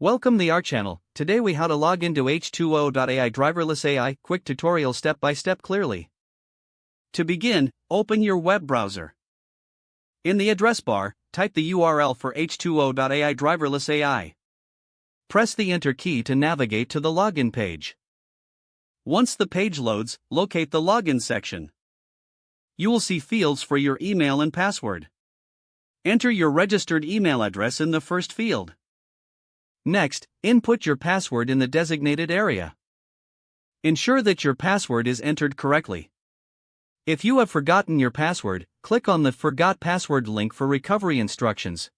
Welcome to our channel. Today we how to log into H2O.ai Driverless AI quick tutorial step by step clearly. To begin, open your web browser. In the address bar, type the URL for H2O.ai Driverless AI. Press the enter key to navigate to the login page. Once the page loads, locate the login section. You will see fields for your email and password. Enter your registered email address in the first field. Next, input your password in the designated area. Ensure that your password is entered correctly. If you have forgotten your password, click on the Forgot Password link for recovery instructions.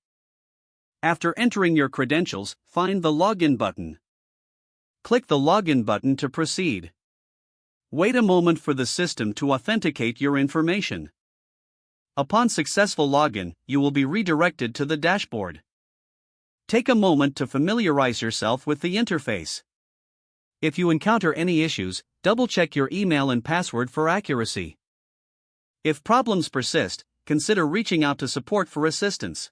After entering your credentials, find the Login button. Click the Login button to proceed. Wait a moment for the system to authenticate your information. Upon successful login, you will be redirected to the dashboard. Take a moment to familiarize yourself with the interface. If you encounter any issues, double-check your email and password for accuracy. If problems persist, consider reaching out to support for assistance.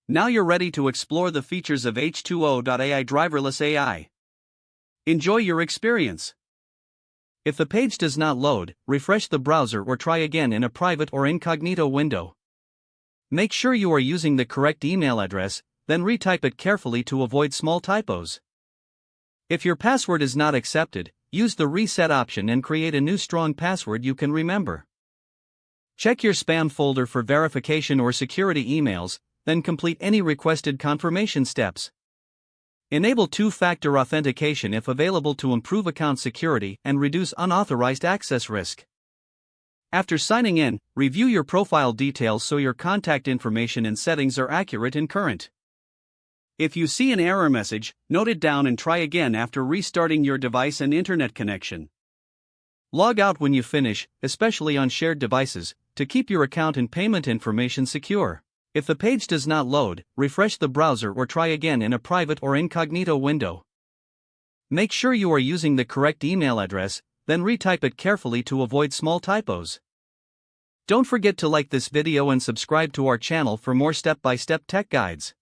Now you're ready to explore the features of H2O.ai Driverless AI. Enjoy your experience. If the page does not load, refresh the browser or try again in a private or incognito window. Make sure you are using the correct email address, then retype it carefully to avoid small typos. If your password is not accepted, use the reset option and create a new strong password you can remember. Check your spam folder for verification or security emails, then complete any requested confirmation steps. Enable two-factor authentication if available to improve account security and reduce unauthorized access risk. After signing in, review your profile details so your contact information and settings are accurate and current. If you see an error message, note it down and try again after restarting your device and internet connection. Log out when you finish, especially on shared devices, to keep your account and payment information secure. If the page does not load, refresh the browser or try again in a private or incognito window. Make sure you are using the correct email address, then retype it carefully to avoid small typos. Don't forget to like this video and subscribe to our channel for more step-by-step tech guides.